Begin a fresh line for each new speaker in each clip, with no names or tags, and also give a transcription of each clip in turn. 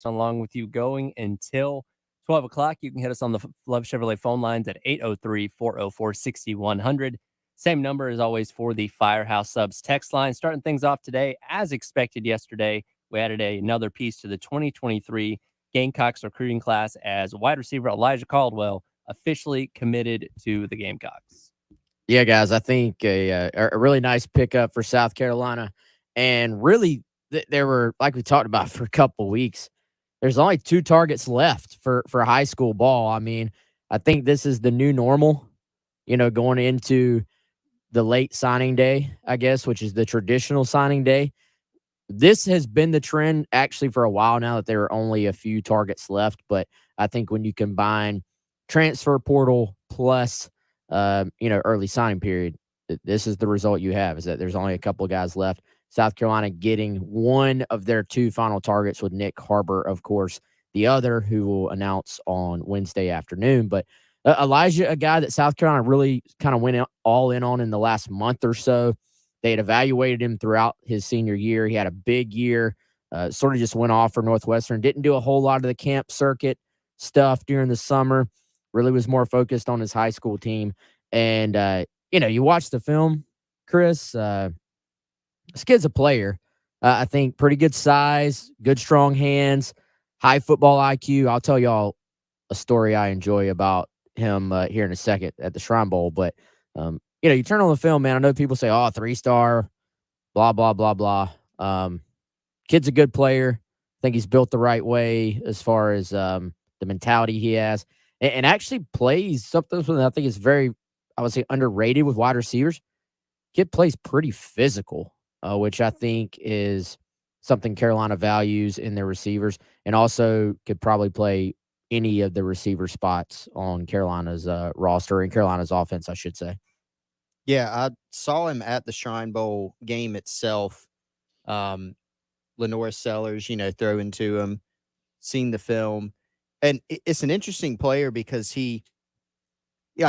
along with you going until 12 o'clock. You can hit us on the Love Chevrolet phone lines at 803-404-6100. Same number as always for the Firehouse Subs text line. Starting things off today, as expected yesterday, we added another piece to the 2023 Gamecocks recruiting class as wide receiver Elijah Caldwell officially committed to the Gamecocks.
Yeah, guys, I think a really nice pickup for South Carolina. And really, there were, like we talked about for a couple weeks, there's only 2 targets left for high school ball. I mean, I think this is the new normal, going into the late signing day, I guess, which is the traditional signing day. This has been the trend actually for a while now that there are only a few targets left. But I think when you combine transfer portal plus, early signing period, this is the result you have is that there's only a couple of guys left. South Carolina getting one of their 2 final targets with Nick Harbor, of course, the other who will announce on Wednesday afternoon. But Elijah, a guy that South Carolina really kind of went all in on in the last month or so. They had evaluated him throughout his senior year. He had a big year, sort of just went off for Northwestern. Didn't do a whole lot of the camp circuit stuff during the summer. Really was more focused on his high school team. And, you watch the film, Chris, this kid's a player. I think pretty good size, good strong hands, high football IQ. I'll tell y'all a story I enjoy about him here in a second at the Shrine Bowl. But, you turn on the film, man. I know people say, oh, 3-star, blah, blah, blah, blah. Kid's a good player. I think he's built the right way as far as the mentality he has. And actually plays something that I think is very, I would say, underrated with wide receivers. Kid plays pretty physical, which I think is something Carolina values in their receivers, and also could probably play any of the receiver spots on Carolina's roster and Carolina's offense, I should say.
Yeah, I saw him at the Shrine Bowl game itself. Lenora Sellers, throwing to him, seen the film. And it's an interesting player because I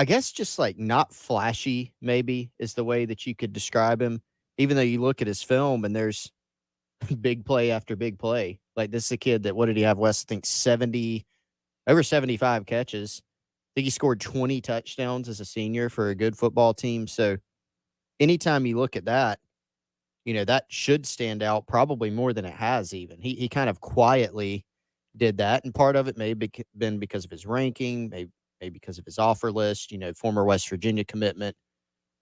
guess just like not flashy, maybe is the way that you could describe him. Even though you look at his film and there's big play after big play. Like this is a kid that, what did he have, Wes? I think over 75 catches. I think he scored 20 touchdowns as a senior for a good football team. So anytime you look at that, that should stand out probably more than it has even. He kind of quietly did that, and part of it may have been because of his ranking, maybe because of his offer list, former West Virginia commitment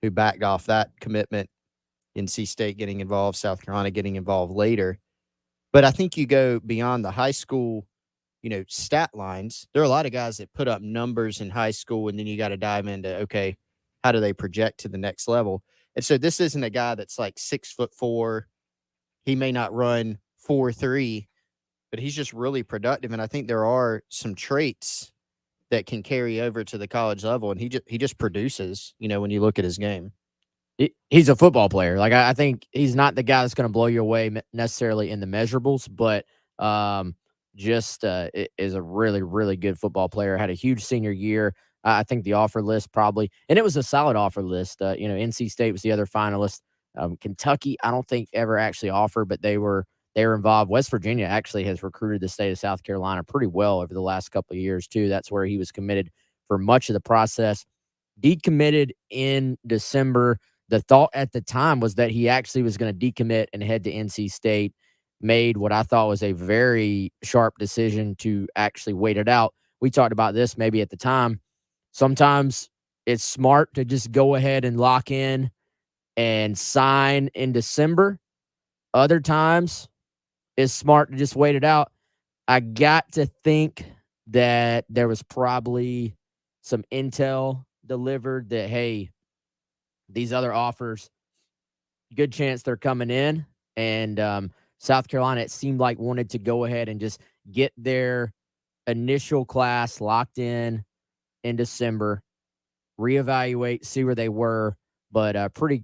who backed off that commitment, NC State getting involved, South Carolina getting involved later. But I think you go beyond the high school, stat lines. There are a lot of guys that put up numbers in high school, and then you got to dive into, okay, how do they project to the next level? And so this isn't a guy that's like 6'4". He may not run 4.3, but he's just really productive. And I think there are some traits that can carry over to the college level, and he just produces, when you look at his game.
He's a football player. Like I think he's not the guy that's going to blow you away necessarily in the measurables, but just is a really, really good football player. Had a huge senior year. I think the offer list probably, and it was a solid offer list. NC State was the other finalist. Kentucky, I don't think ever actually offered, but they were involved. West Virginia actually has recruited the state of South Carolina pretty well over the last couple of years too. That's where he was committed for much of the process. Decommitted in December. The thought at the time was that he actually was going to decommit and head to NC State. Made what I thought was a very sharp decision to actually wait it out. We talked about this maybe at the time. Sometimes it's smart to just go ahead and lock in and sign in December. Other times it's smart to just wait it out. I got to think that there was probably some intel delivered that, hey, these other offers, good chance they're coming in. And South Carolina, it seemed like, wanted to go ahead and just get their initial class locked in December, reevaluate, see where they were. But pretty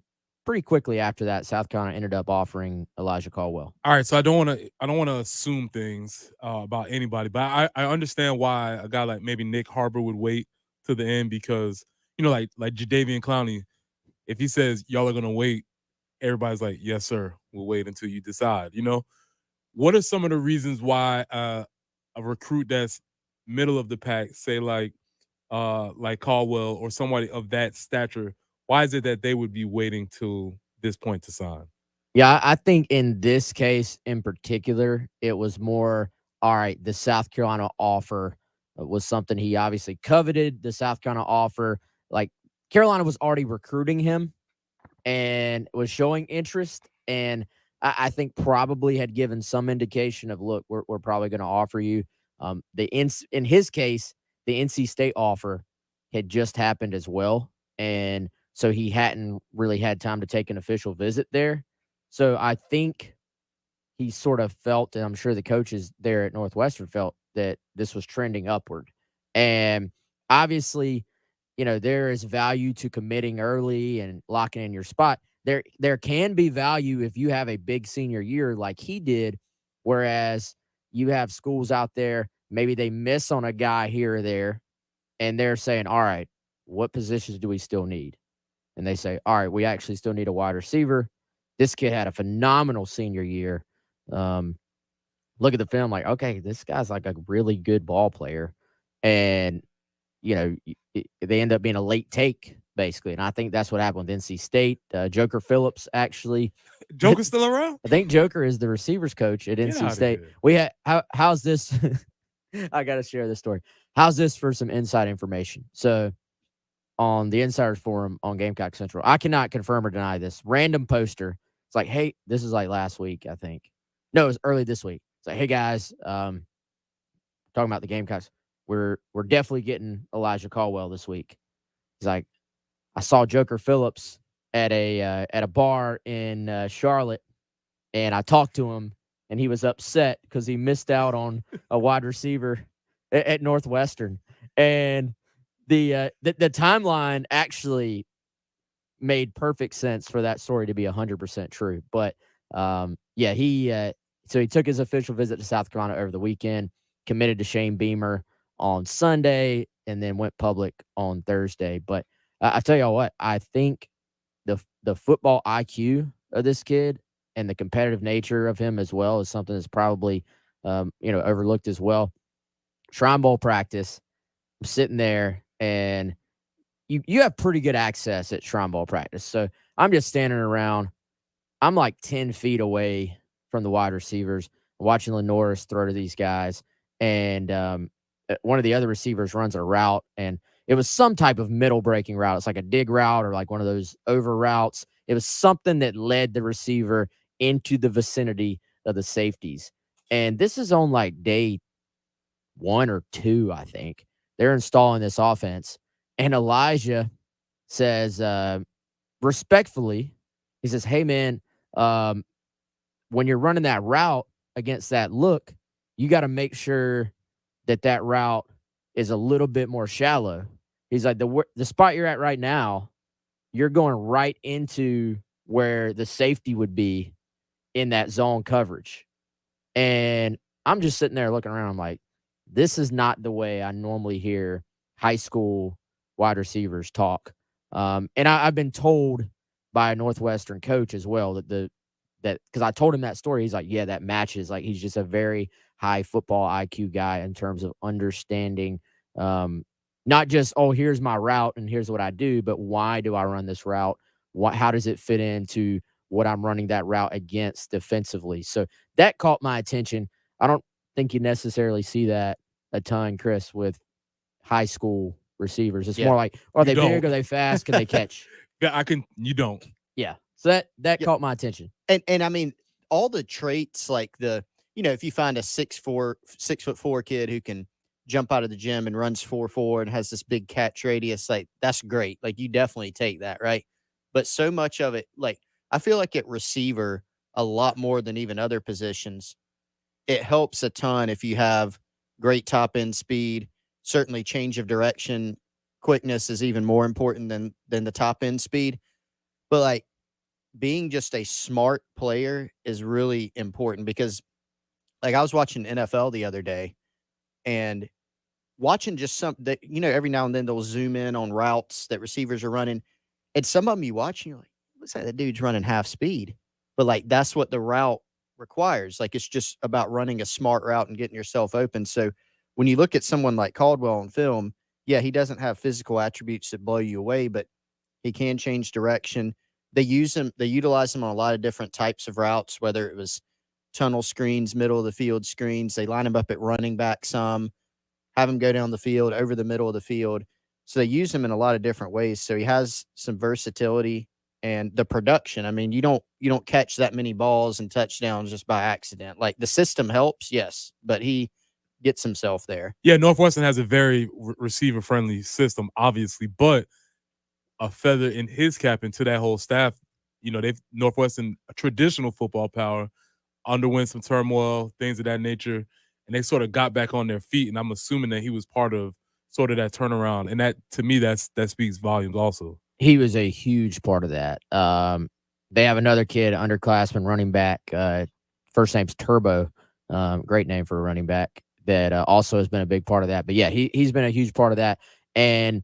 quickly after that, South Carolina ended up offering Elijah Caldwell.
All right, so I don't want to assume things about anybody, but I understand why a guy like maybe Nick Harbor would wait to the end because like Jadeveon Clowney, if he says y'all are gonna wait, everybody's like, yes sir, we'll wait until you decide. What are some of the reasons why recruit that's middle of the pack, say like Caldwell or somebody of that stature, why is it that they would be waiting till this point to sign?
Yeah, I think in this case in particular, it was more, all right, the South Carolina offer was something he obviously coveted. The South Carolina offer, like Carolina was already recruiting him and was showing interest. And I think probably had given some indication of, look, we're probably going to offer you. In his case, the NC State offer had just happened as well. And so he hadn't really had time to take an official visit there. So I think he sort of felt, and I'm sure the coaches there at Northwestern felt that this was trending upward. And obviously, there is value to committing early and locking in your spot. There can be value if you have a big senior year like he did, whereas you have schools out there, maybe they miss on a guy here or there, and they're saying, all right, what positions do we still need? And they say, all right, we actually still need a wide receiver. This kid had a phenomenal senior year. Look at the film, like, okay, this guy's like a really good ball player. And, they end up being a late take, basically. And I think that's what happened with NC State. Joker Phillips, actually.
Joker's still around?
I think Joker is the receivers coach at NC State. We had, how's this? I got to share this story. How's this for some inside information? So, on the Insiders Forum on Gamecock Central, I cannot confirm or deny this. Random poster. It's like, hey, this is like last week, I think. No, it was early this week. It's like, hey guys, talking about the Gamecocks. We're definitely getting Elijah Caldwell this week. He's like, I saw Joker Phillips at a bar in Charlotte, and I talked to him, and he was upset because he missed out on a wide receiver at Northwestern. And the timeline actually made perfect sense for that story to be 100% true. But so he took his official visit to South Carolina over the weekend, committed to Shane Beamer on Sunday, and then went public on Thursday. But I tell y'all what, I think the football IQ of this kid and the competitive nature of him as well is something that's probably overlooked as well. Shrine Bowl practice, I'm sitting there, and you have pretty good access at Shrine Bowl practice. So I'm just standing around. I'm like 10 feet away from the wide receivers, watching Lenoris throw to these guys. And one of the other receivers runs a route, and it was some type of middle breaking route. It's like a dig route or like one of those over routes. It was something that led the receiver into the vicinity of the safeties. And this is on like day 1 or 2, I think. They're installing this offense. And Elijah says, respectfully, he says, hey, man, when you're running that route against that look, you got to make sure that route is a little bit more shallow. He's like, the spot you're at right now, you're going right into where the safety would be in that zone coverage. And I'm just sitting there looking around. I'm like, this is not the way I normally hear high school wide receivers talk. And I've been told by a Northwestern coach as well that because I told him that story. He's like, yeah, that matches. Like, he's just a very high football IQ guy in terms of understanding, not just, oh, here's my route and here's what I do, but why do I run this route? How does it fit into what I'm running that route against defensively? So that caught my attention. I don't think you necessarily see that a ton, Chris, with high school receivers. It's more like, are they big? Are they fast? Can they catch?
You don't.
Yeah. So that caught my attention.
And I mean, all the traits, like if you find a 6'4" kid who can jump out of the gym and runs 4.4 and has this big catch radius, like, that's great. Like, you definitely take that, right? But so much of it, like, I feel like at receiver, a lot more than even other positions, it helps a ton if you have great top end speed. Certainly change of direction, quickness is even more important than the top end speed. But like, being just a smart player is really important, because like, I was watching NFL the other day and watching just some that, every now and then they'll zoom in on routes that receivers are running. And some of them you watch and you're like, looks like that dude's running half speed. But like, that's what the route requires. Like, it's just about running a smart route and getting yourself open. So when you look at someone like Caldwell on film, yeah, he doesn't have physical attributes that blow you away, but he can change direction. They utilize him on a lot of different types of routes, whether it was tunnel screens, middle of the field screens. They line him up at running back some, have him go down the field, over the middle of the field. So they use him in a lot of different ways. So he has some versatility and the production. I mean, you don't catch that many balls and touchdowns just by accident. Like, the system helps, yes, but he gets himself there.
Yeah, Northwestern has a very receiver-friendly system, obviously, but a feather in his cap and to that whole staff, Northwestern, a traditional football power, underwent some turmoil, things of that nature, and they sort of got back on their feet, and I'm assuming that he was part of sort of that turnaround, and that, to me, that speaks volumes also.
He was a huge part of that. They have another kid, underclassman running back. First name's Turbo. Great name for a running back that also has been a big part of that. But yeah, he's been a huge part of that. And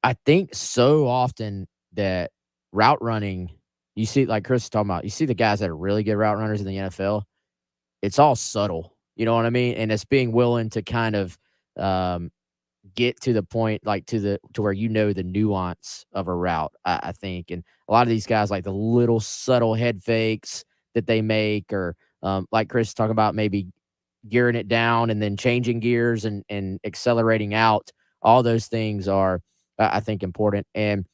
I think so often that route running, you see, like Chris was talking about, you see the guys that are really good route runners in the NFL, it's all subtle. You know what I mean? And it's being willing to kind of get to the point, like to where the nuance of a route, I think. And a lot of these guys, like the little subtle head fakes that they make, or like Chris talking about, maybe gearing it down and then changing gears and accelerating out. All those things are, I think, important. And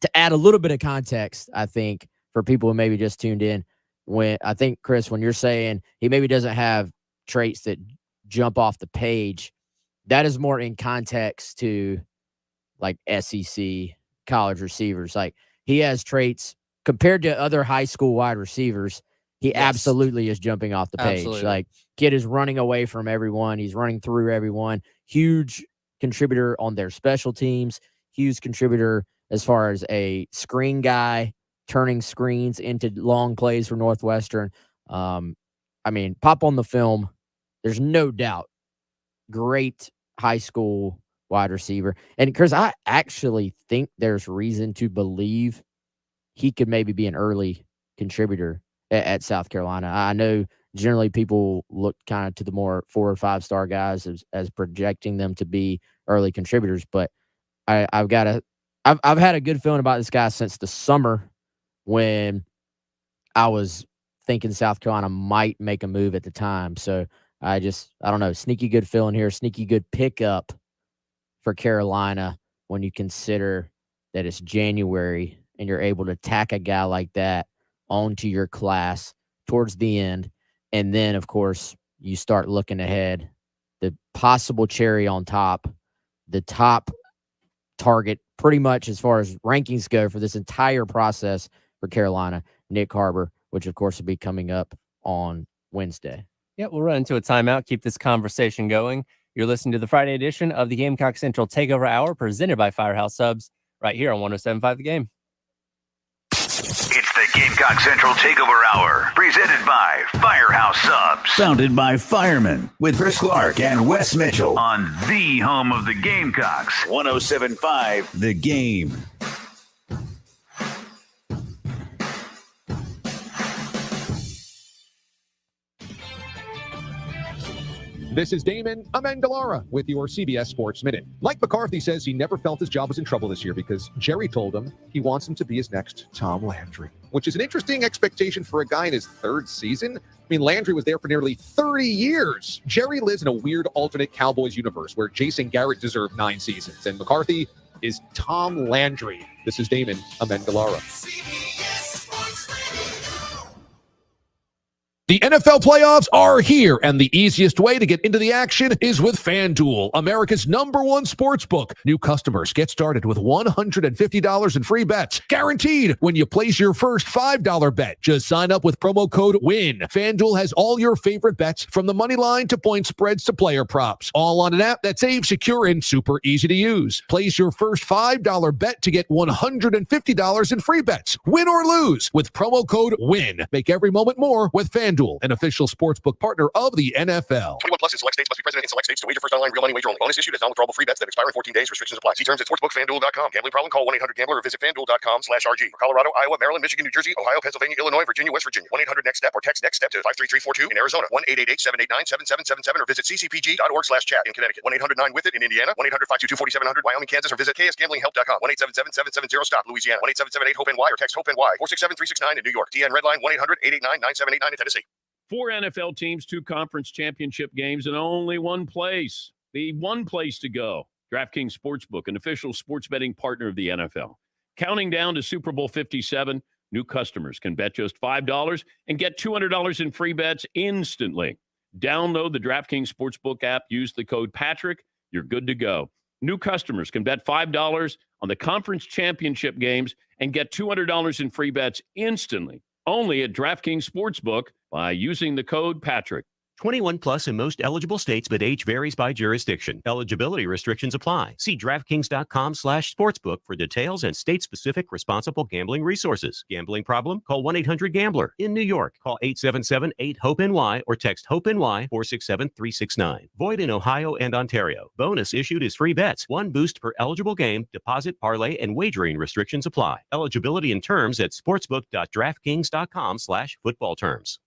to add a little bit of context, I think, for people who maybe just tuned in, when I think, Chris, when you're saying he maybe doesn't have traits that jump off the page, that is more in context to like SEC college receivers. Like, he has traits compared to other high school wide receivers. He absolutely is jumping off the page.
Absolutely.
Like, kid is running away from everyone. He's running through everyone. Huge contributor on their special teams. Huge contributor as far as a screen guy, turning screens into long plays for Northwestern. I mean, pop on the film. There's no doubt. Great high school wide receiver. And Chris, I actually think there's reason to believe he could maybe be an early contributor at South Carolina. I know generally people look kind of to the more 4 or 5 star guys as projecting them to be early contributors, but I've had a good feeling about this guy since the summer, when I was thinking South Carolina might make a move at the time. So I don't know, sneaky good feeling here, sneaky good pickup for Carolina when you consider that it's January and you're able to tack a guy like that onto your class towards the end. And then, of course, you start looking ahead, the possible cherry on top, the top target pretty much as far as rankings go for this entire process for Carolina, Nick Harbor, which, of course, will be coming up on Wednesday.
Yeah, we'll run into a timeout, keep this conversation going. You're listening to the Friday edition of the Gamecock Central Takeover Hour, presented by Firehouse Subs, right here on 107.5 The Game.
It's the Gamecock Central Takeover Hour, presented by Firehouse Subs. Founded by firemen, with Chris Clark and Wes Mitchell, on the home of the Gamecocks, 107.5 The Game.
This is Damon Amendolara with your CBS Sports Minute. Mike McCarthy says he never felt his job was in trouble this year because Jerry told him he wants him to be his next Tom Landry, which is an interesting expectation for a guy in his 3rd season. I mean, Landry was there for nearly 30 years. Jerry lives in a weird alternate Cowboys universe where Jason Garrett deserved 9 seasons, and McCarthy is Tom Landry. This is Damon Amendolara. The NFL playoffs are here, and the easiest way to get into the action is with FanDuel, America's #1 sportsbook. New customers get started with $150 in free bets, guaranteed when you place your first $5 bet. Just sign up with promo code WIN. FanDuel has all your favorite bets, from the money line to point spreads to player props, all on an app that's safe, secure, and super easy to use. Place your first $5 bet to get $150 in free bets. Win or lose with promo code WIN. Make every moment more with FanDuel. FanDuel, an official sportsbook partner of the NFL.
21 plus in select states. Must be present in select states to wager. First online real money wager only. Bonus issued as non-withdrawable free bets that expire in 14 days. Restrictions apply. See terms at sportsbookfanduel.com. Gambling problem? Call 1-800-GAMBLER or visit fanduel.com/RG. For Colorado, Iowa, Maryland, Michigan, New Jersey, Ohio, Pennsylvania, Illinois, Virginia, West Virginia. 1-800-NEXT-STEP or text NEXT-STEP to 53342 in Arizona. 1-888-789-7777 or visit ccpg.org/chat in Connecticut. 1-800-9-WITH-IT in Indiana. 1-800-522-4700 Wyoming, Kansas or visit ksgamblinghelp.com. 1-877-770-STOP Louisiana. 1-877-8-HOPE-NY or text HOPE-NY 467-369 in New York. TN Redline 1-800-889-9789 in Tennessee.
4 NFL teams, 2 conference championship games, and only one place. The one place to go. DraftKings Sportsbook, an official sports betting partner of the NFL. Counting down to Super Bowl 57, new customers can bet just $5 and get $200 in free bets instantly. Download the DraftKings Sportsbook app, use the code Patrick, you're good to go. New customers can bet $5 on the conference championship games and get $200 in free bets instantly. Only at DraftKings Sportsbook by using the code Patrick.
21 plus in most eligible states, but age varies by jurisdiction. Eligibility restrictions apply. See DraftKings.com/sportsbook for details and state-specific responsible gambling resources. Gambling problem? Call 1-800-GAMBLER. In New York, call 877-8-HOPE-NY or text HOPE-NY 467-369. Void in Ohio and Ontario. Bonus issued is free bets. 1 boost per eligible game. Deposit, parlay, and wagering restrictions apply. Eligibility and terms at sportsbook.draftkings.com/football terms.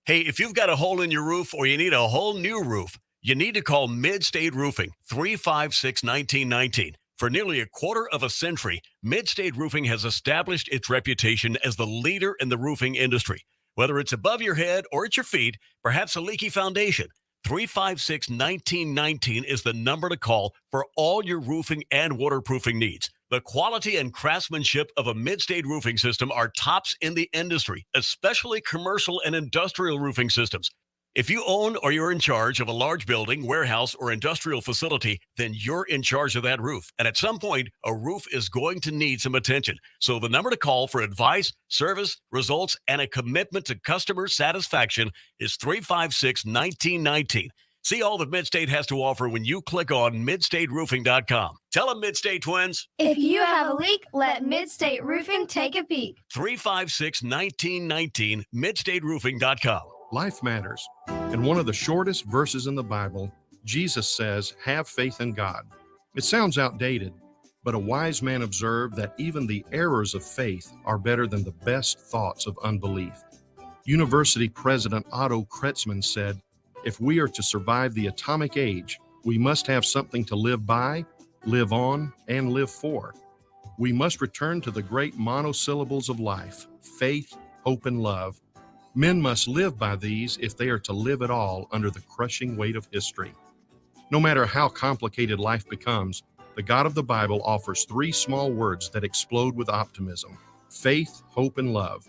Hey, if you've got a hole in your roof or you need a whole new roof, you need to call Mid-State Roofing, 356-1919. For nearly a quarter of a century, Mid-State Roofing has established its reputation as the leader in the roofing industry. Whether it's above your head or at your feet, perhaps a leaky foundation, 356-1919 is the number to call for all your roofing and waterproofing needs. The quality and craftsmanship of a Mid-State roofing system are tops in the industry, especially commercial and industrial roofing systems. If you own or you're in charge of a large building, warehouse, or industrial facility, then you're in charge of that roof. And at some point, a roof is going to need some attention. So the number to call for advice, service, results, and a commitment to customer satisfaction is 356-1919. See all that Mid-State has to offer when you click on midstateroofing.com. Tell them, Mid-State twins.
If you have a leak, let Mid-State Roofing take a peek.
356-1919, midstateroofing.com.
Life matters. In one of the shortest verses in the Bible, Jesus says, "Have faith in God." It sounds outdated, but a wise man observed that even the errors of faith are better than the best thoughts of unbelief. University President Otto Kretzmann said, "If we are to survive the atomic age, we must have something to live by, live on, and live for. We must return to the great monosyllables of life: faith, hope, and love. Men must live by these if they are to live at all under the crushing weight of history." No matter how complicated life becomes, the God of the Bible offers 3 small words that explode with optimism: faith, hope, and love.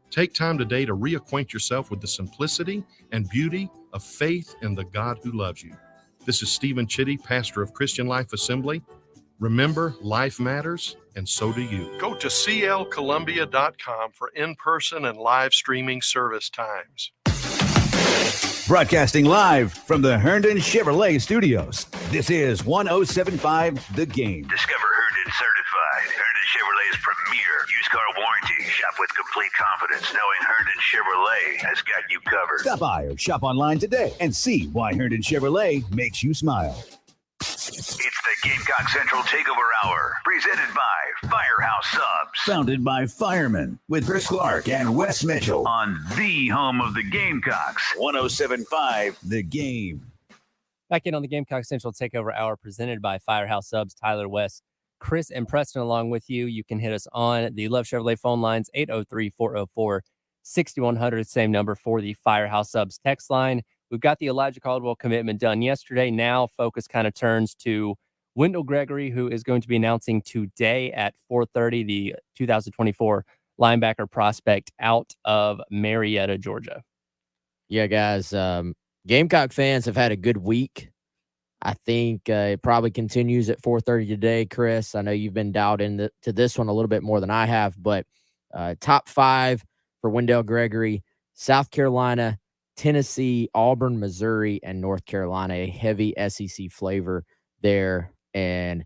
Take time today to reacquaint yourself with the simplicity and beauty of faith in the God who loves you. This is Stephen Chitty, pastor of Christian Life Assembly. Remember, life matters, and so do you. Go to clcolumbia.com for in-person and live streaming service times.
Broadcasting live from the Herndon Chevrolet Studios. This is 1075 The Game. Discover Herndon Certified, Herndon Chevrolet's premier used car warranty. Shop with complete confidence knowing Herndon Chevrolet has got you covered. Stop by or shop online today and see why Herndon Chevrolet makes you smile. It's the Gamecock Central Takeover Hour, presented by Firehouse Subs. Founded by firemen, with Chris Clark and Wes Mitchell on the home of the Gamecocks, 1075 The Game.
Back in on the Gamecock Central Takeover Hour, presented by Firehouse Subs. Tyler, West, Chris, and Preston along with you. You can hit us on the Love Chevrolet phone lines, 803-404-6100, same number for the Firehouse Subs text line. We've got the Elijah Caldwell commitment done yesterday. Now focus kind of turns to Wendell Gregory, who is going to be announcing today at 4:30 the 2024 linebacker prospect out of Marietta, Georgia.
Yeah, guys, Gamecock fans have had a good week. I think it probably continues at 4:30 today, Chris. I know you've been dialed into this one a little bit more than I have, but top 5 for Wendell Gregory: South Carolina, Tennessee, Auburn, Missouri, and North Carolina. A heavy SEC flavor there. And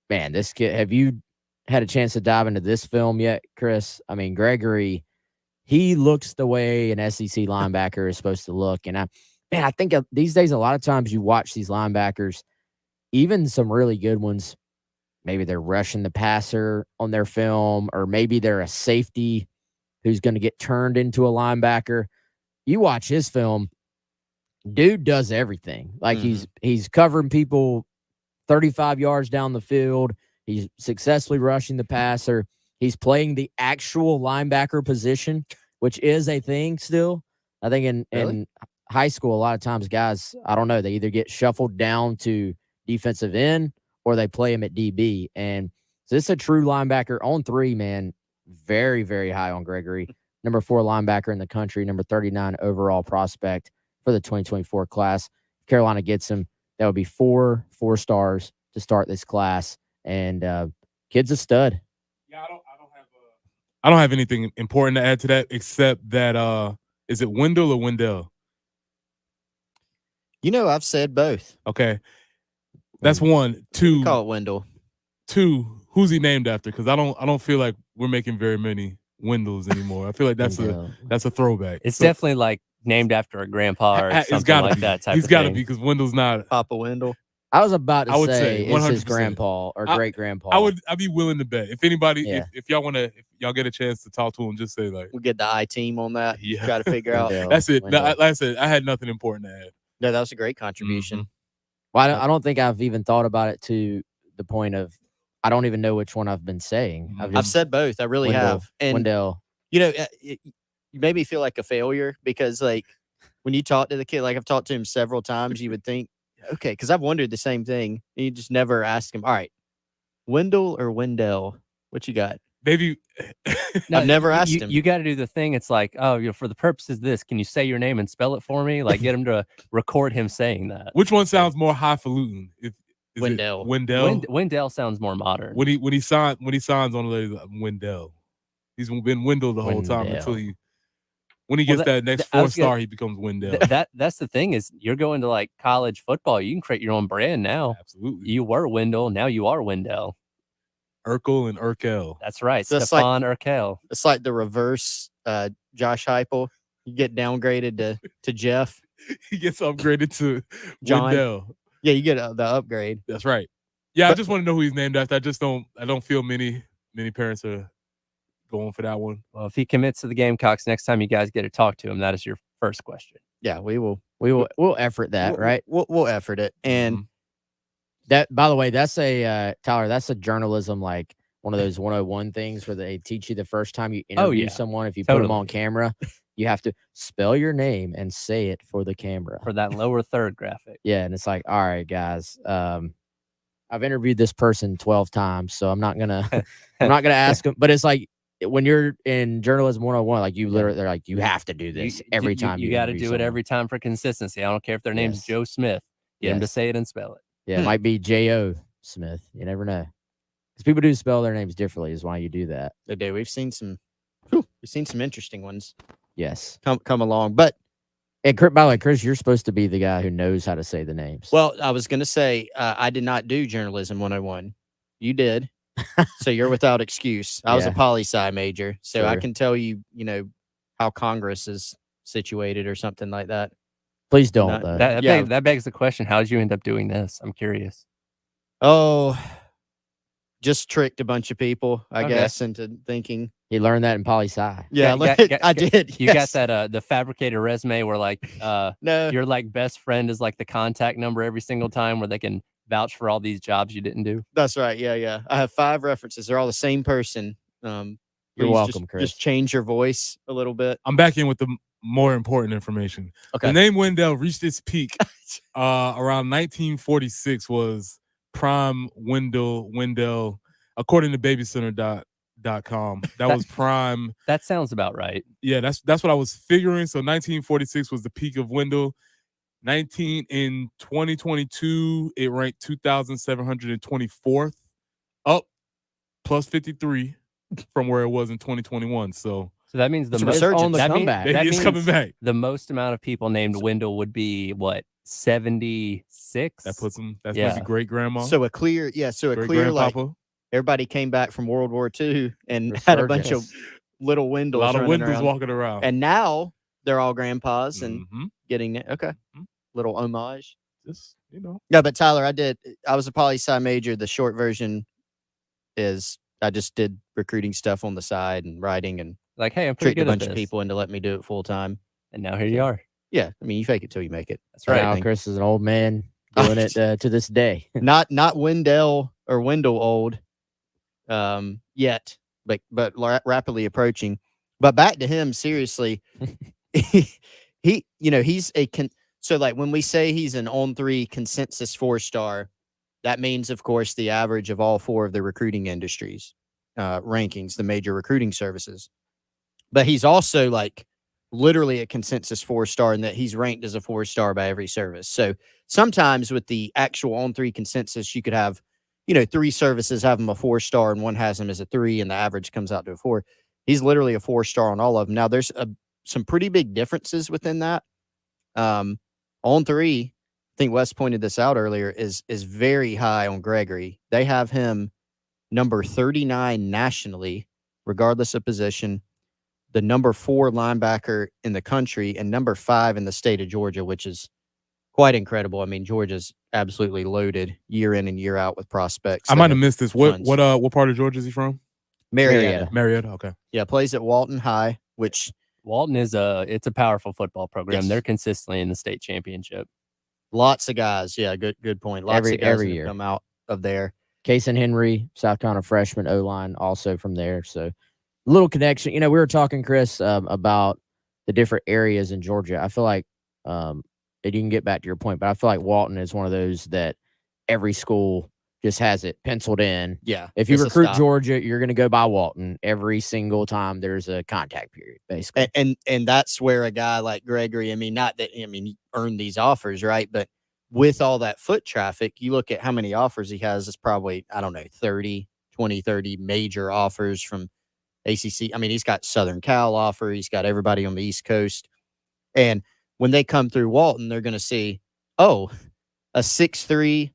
man, this kid, have you had a chance to dive into this film yet, Chris? I mean, Gregory he looks the way an SEC linebacker is supposed to look. And I think these days, a lot of times you watch these linebackers, even some really good ones, maybe they're rushing the passer on their film, or maybe they're a safety who's going to get turned into a linebacker. You watch his film, dude does everything. Like he's covering people 35 yards down the field. He's successfully rushing the passer. He's playing the actual linebacker position, which is a thing still. I think in high school, a lot of times guys, I don't know, they either get shuffled down to defensive end or they play him at DB. And so this is a true linebacker on 3, man. Very, very high on Gregory. Number 4 linebacker in the country, number 39 overall prospect for the 2024 class. If Carolina gets him, that would be 4 stars to start this class. And kid's a stud.
Yeah, I don't have anything important to add to that except that is it Wendell or Wendell?
I've said both.
Okay. That's 1. 2.
Call it Wendell.
2. Who's he named after? Because I don't feel like we're making very many Wendells anymore. I feel like that's a throwback.
It's definitely like named after a grandpa or something like that type
He's
of
got to
thing.
be, because Wendell's not
Papa Wendell.
I was about to
I would
say
say
it's his
100%.
grandpa or great grandpa.
I'd be willing to bet. If anybody,
Yeah.
if y'all get a chance to talk to him, just say like
We'll get the I-team on that.
Yeah.
Try to figure out.
that's it. No,
Wendell.
like I said, I had nothing important to add.
No, that was a great contribution.
Mhm.
Well, I don't think I've even thought about it to the point of I don't even know which one I've been saying.
I've said both. I really
Wendell,
have. And
Wendell.
you made me feel like a failure because like when you talk to the kid, like I've talked to him several times, you would think, okay, because I've wondered the same thing. And you just never ask him, all right, Wendell or Wendell, what you got?
Maybe
I've never asked him.
You got to do the thing. It's like, oh, for the purposes of this, can you say your name and spell it for me? Like, get him to record him saying that.
which one sounds more highfalutin? Is
Wendell.
it Wendell.
Wendell sounds more modern.
When he signs on the Wendell. He's been Wendell the whole time until when he gets that next 4-star, he becomes Wendell.
That's the thing is you're going to like college football. You can create your own brand now.
Absolutely.
You were Wendell. Now you are Wendell.
Urkel and Urkel.
That's right.
So it's
Stephon Urkel.
It's like the reverse Josh Heupel. You get downgraded to Jeff.
He gets upgraded to
John.
Wendell.
Yeah, you get the upgrade.
That's right. Yeah, I just want to know who he's named after. I don't feel many parents are going for that one.
Well, if he commits to the Gamecocks next time you guys get to talk to him, that is your first question.
Yeah, we will.
We'll effort that, right?
We'll effort it. And
that, by the way, that's a Tyler. That's a journalism, like one of those 101 things where they teach you the first time you interview someone. If you put them on camera, you have to spell your name and say it for the camera
for that lower third graphic.
Yeah, and it's like, all right, guys. I've interviewed this person 12 times, so I'm not gonna ask them. But it's like when you're in journalism 101, like you literally, they're like, you have to do this every time.
You got to do it every time for consistency. I don't care if their name's Joe Smith. Get them to say it and spell it.
Yeah, it might be J.O. Smith. You never know. Because people do spell their names differently is why you do that.
They do. We've seen some interesting ones.
Yes.
Come along. But
and by the way, Chris, you're supposed to be the guy who knows how to say the names.
Well, I was going to say, I did not do journalism 101. You did. So you're without excuse. I was a poli-sci major. So I can tell you, how Congress is situated or something like that.
Please don't.
That begs the question, how did you end up doing this? I'm curious.
Oh, just tricked a bunch of people, I guess, into thinking.
He learned that in poli-sci.
Yeah, I did.
You got that the fabricated resume where like
no,
your like best friend is like the contact number every single time where they can vouch for all these jobs you didn't do.
That's right. Yeah. I have 5 references. They're all the same person.
You're welcome, Chris.
Just change your voice a little bit.
I'm back in with the more important information.
Okay.
The name Wendell reached its peak around 1946 was prime Wendell, according to babycenter.com. That was prime.
That sounds about right.
Yeah, that's what I was figuring. So 1946 was the peak of Wendell. In 2022, it ranked 2,724th, up plus 53 from where it was in 2021. So
that means the
most
on the comeback.
That means coming back.
The most amount of people named Wendell would be what, 76?
That puts him. That's my great grandma.
So a clear, like everybody came back from World War II and had a bunch of little
A
Wendells
lot of
running
Wendells
around.
walking around.
And now they're all grandpas and
Mhm.
getting it. Okay. Little homage.
Just, you know.
Yeah, but Tyler, I was a poli-sci major. The short version is I just did recruiting stuff on the side and writing and
Like, hey, I'm pretty
tricked a
good at
bunch
this.
of people into letting me do it full time.
And now here you are.
Yeah. I mean, you fake it till you make it.
That's right.
Now Chris is an old man doing it to this day.
Not Wendell or Wendell old yet, but rapidly approaching. But back to him, seriously, he's so like when we say he's an on-3 consensus 4-star, that means, of course, the average of all 4 of the recruiting industries rankings, the major recruiting services. But he's also like literally a consensus 4-star in that he's ranked as a 4-star by every service. So sometimes with the actual on-3 consensus, you could have, 3 services have him a 4-star and one has him as a 3, and the average comes out to a 4. He's literally a 4-star on all of them. Now, there's some pretty big differences within that. On 3, I think Wes pointed this out earlier, is very high on Gregory. They have him number 39 nationally, regardless of position, the number 4 linebacker in the country, and number 5 in the state of Georgia, which is quite incredible. I mean, Georgia's absolutely loaded year in and year out with prospects.
I might have missed this. What part of Georgia is he from?
Marietta.
Marietta, okay.
Yeah, plays at Walton High, which
Walton it's a powerful football program.
Yes.
They're consistently in the state championship.
lots of guys. Yeah, good point. Lots of guys
every
that have
year
come out of there.
Case and Henry, South Carolina freshman O-line, also from there. So little connection. We were talking, Chris, about the different areas in Georgia. I feel like, and you can get back to your point, but I feel like Walton is one of those that every school just has it penciled in.
Yeah.
If you
it's a
recruit
stop.
Georgia, you're going to go by Walton every single time there's a contact period, basically.
And that's where a guy like Gregory, he earned these offers, right? But with all that foot traffic, you look at how many offers he has, it's probably, 30 major offers from ACC. I mean, he's got Southern Cal offer. He's got everybody on the East Coast. And when they come through Walton, they're going to see, a 6'3",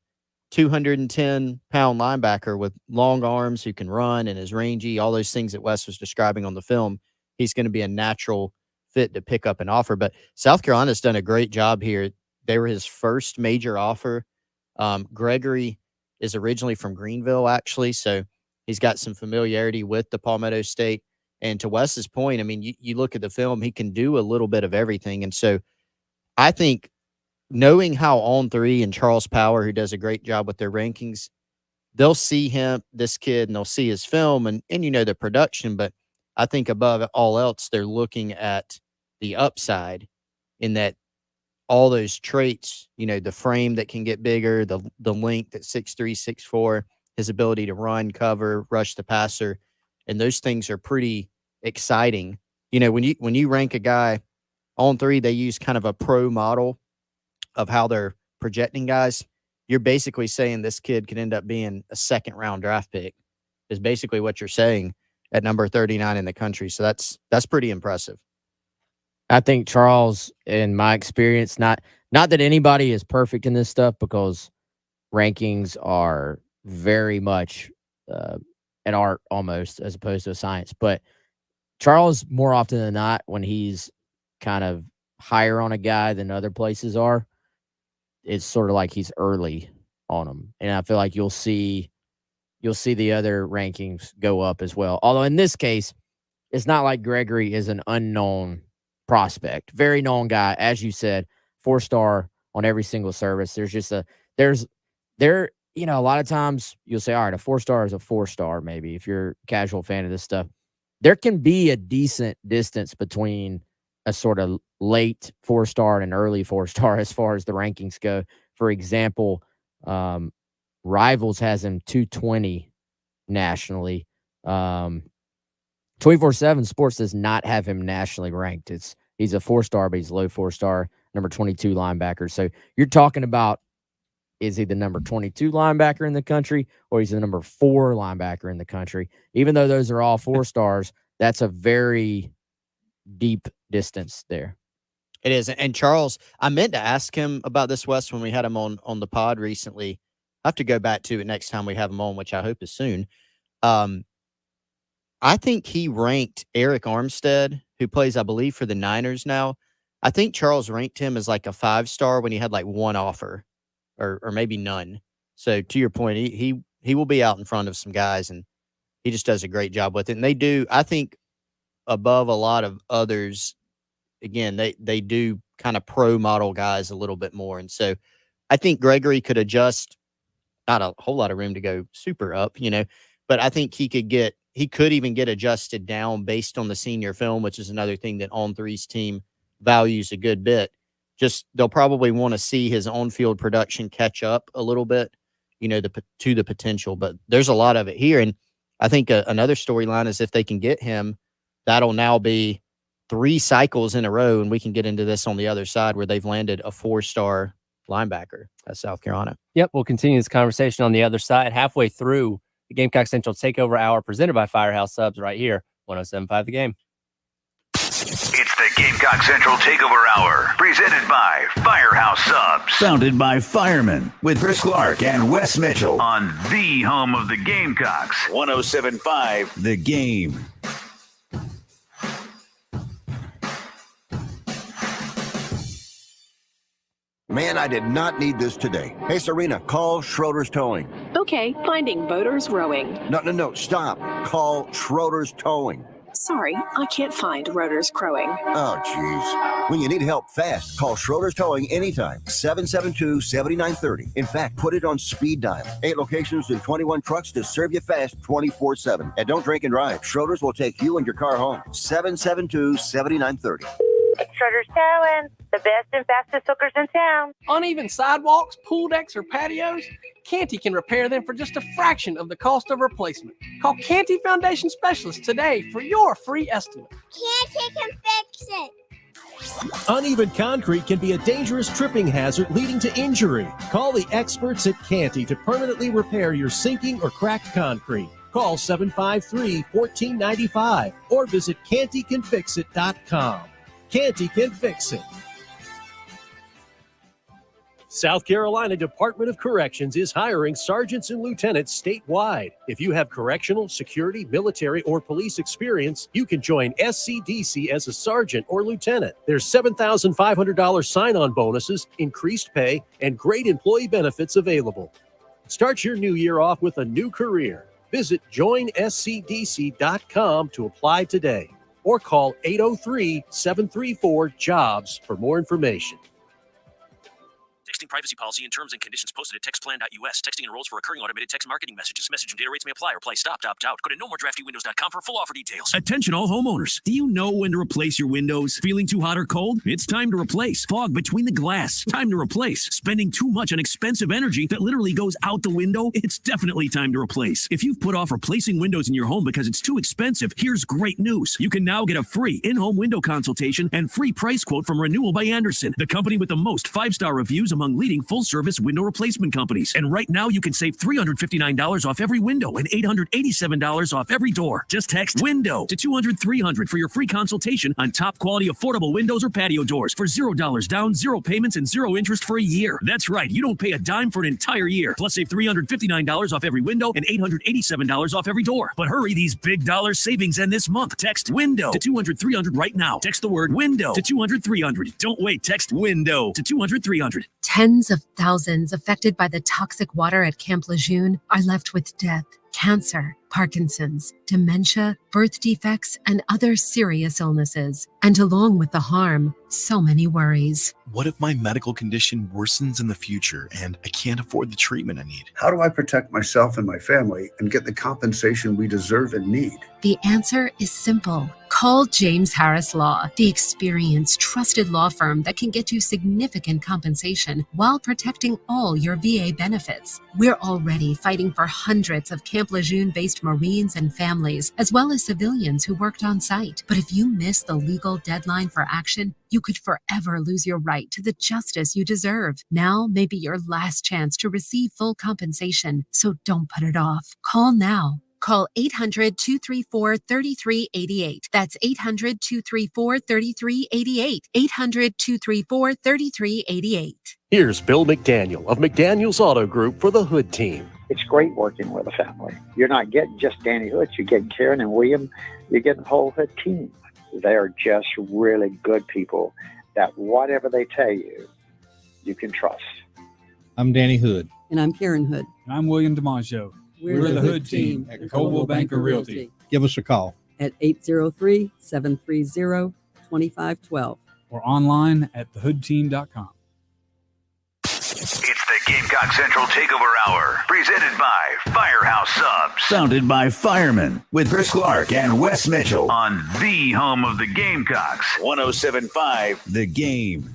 210-pound linebacker with long arms who can run and is rangy, all those things that Wes was describing on the film. He's going to be a natural fit to pick up an offer. But South Carolina's done a great job here. They were his first major offer. Gregory is originally from Greenville, actually, so he's got some familiarity with the Palmetto State. And to Wes's point, I mean, you look at the film, he can do a little bit of everything. And so I think knowing how On3 and Charles Power, who does a great job with their rankings, they'll see this kid, and they'll see his film and the production. But I think above all else, they're looking at the upside in that all those traits, the frame that can get bigger, the length at 6'3", 6'4", his ability to run, cover, rush the passer. And those things are pretty exciting. When you rank a guy on 3, they use kind of a pro model of how they're projecting guys. You're basically saying this kid could end up being a 2nd-round draft pick is basically what you're saying at number 39 in the country. So that's pretty impressive.
I think Charles, in my experience, not that anybody is perfect in this stuff, because rankings are very much an art almost as opposed to a science. But Charles, more often than not, when he's kind of higher on a guy than other places are, it's sort of like he's early on him. And I feel like you'll see the other rankings go up as well. Although in this case, it's not like Gregory is an unknown prospect. Very known guy, as you said, 4-star on every single service. There's just a lot of times you'll say, all right, a 4-star is a 4-star, maybe, if you're a casual fan of this stuff. There can be a decent distance between a sort of late 4-star and an early 4-star as far as the rankings go. For example, Rivals has him 220 nationally. 24/7 Sports does not have him nationally ranked. He's a 4-star, but he's a low 4-star, number 22 linebacker. So you're talking about, is he the number 22 linebacker in the country, or he's the number 4 linebacker in the country? Even though those are all 4-stars, that's a very deep distance there.
It is. And Charles, I meant to ask him about this, Wes, when we had him on the pod recently. I have to go back to it next time we have him on, which I hope is soon. I think he ranked Eric Armstead, who plays, I believe, for the Niners now. I think Charles ranked him as like a 5-star when he had like one offer or maybe none. So to your point, he will be out in front of some guys, and he just does a great job with it. And they do, I think, above a lot of others, again, they do kind of pro model guys a little bit more. And so I think Gregory could adjust, not a whole lot of room to go super up, but I think he could even get adjusted down based on the senior film, which is another thing that On3's team values a good bit. Just they'll probably want to see his on-field production catch up a little bit, to the potential. But there's a lot of it here. And I think another storyline is if they can get him, that'll now be 3 cycles in a row, and we can get into this on the other side where they've landed a 4-star linebacker at South Carolina.
Yep, we'll continue this conversation on the other side, halfway through the Gamecock Central Takeover Hour presented by Firehouse Subs right here, 107.5 The Game.
It's the Gamecock Central Takeover Hour, presented by Firehouse Subs. Founded by firemen, with Chris Clark and Wes Mitchell on the home of the Gamecocks, 107.5 The Game.
Man, I did not need this today. Hey, Serena, call Schroeder's Towing.
Okay, finding boaters rowing.
No, stop. Call Schroeder's Towing.
Sorry, I can't find rotors crowing.
Oh, jeez. When you need help fast, call Schroeder's Towing anytime. 772-7930. In fact, put it on speed dial. 8 locations and 21 trucks to serve you fast 24/7. And don't drink and drive. Schroeder's will take you and your car home. 772-7930.
Schroeder's Towing, the best and fastest hookers in town.
Uneven sidewalks, pool decks, or patios? Canty can repair them for just a fraction of the cost of replacement. Call Canty Foundation Specialists today for your free estimate.
Canty can fix it.
Uneven concrete can be a dangerous tripping hazard leading to injury. Call the experts at Canty to permanently repair your sinking or cracked concrete. Call 753-1495 or visit cantycanfixit.com. Canty can fix it. South Carolina Department of Corrections is hiring sergeants and lieutenants statewide. If you have correctional, security, military, or police experience, you can join SCDC as a sergeant or lieutenant. There's $7,500 sign-on bonuses, increased pay, and great employee benefits available. Start your new year off with a new career. Visit joinscdc.com to apply today or call 803-734-JOBS for more information.
Texting privacy policy and terms and conditions posted at textplan.us. Texting enrolls for recurring automated text marketing messages. Message and data rates may apply. Reply stop, opt out. Go to nomoredraftywindows.com for full offer details.
Attention all homeowners. Do you know when to replace your windows? Feeling too hot or cold? It's time to replace. Fog between the glass? Time to replace. Spending too much on expensive energy that literally goes out the window? It's definitely time to replace. If you've put off replacing windows in your home because it's too expensive, here's great news. You can now get a free in-home window consultation and free price quote from Renewal by Andersen, the company with the most 5-star reviews among leading full-service window replacement companies. And right now, you can save $359 off every window and $887 off every door. Just text WINDOW to 200-300 for your free consultation on top-quality affordable windows or patio doors for $0 down, 0 payments, and 0 interest for a year. That's right. You don't pay a dime for an entire year. Plus, save $359 off every window and $887 off every door. But hurry, these big dollar savings end this month. Text WINDOW to 200-300 right now. Text the word WINDOW to 200-300. Don't wait. Text WINDOW to 200-300.
Tens of thousands affected by the toxic water at Camp Lejeune are left with death, cancer, Parkinson's, dementia, birth defects, and other serious illnesses. And along with the harm, so many worries.
What if my medical condition worsens in the future and I can't afford the treatment I need?
How do I protect myself and my family and get the compensation we deserve and need?
The answer is simple. Call James Harris Law, the experienced, trusted law firm that can get you significant compensation while protecting all your VA benefits. We're already fighting for hundreds of Camp Lejeune-based Marines and families, as well as civilians who worked on site. But if you miss the legal deadline for action, you could forever lose your right to the justice you deserve. Now may be your last chance to receive full compensation, so don't put it off. Call now. Call 800-234-3388. That's 800-234-3388. 800-234-3388.
Here's Bill McDaniel of McDaniel's Auto Group for the Hood Team.
It's great working with a family. You're not getting just Danny Hood. You're getting Karen and William. You're getting the whole Hood team. They're just really good people that whatever they tell you, you can trust.
I'm Danny Hood.
And I'm Karen Hood.
And I'm William DiMaggio.
We're the Hood team at
Caldwell Banker Realty.
Give us a call
at 803-730-2512
or online at thehoodteam.com.
It's the Gamecock Central Takeover Hour, presented by Firehouse Subs. Founded by firemen, with Chris Clark and Wes Mitchell on the home of the Gamecocks. 107.5 The Game.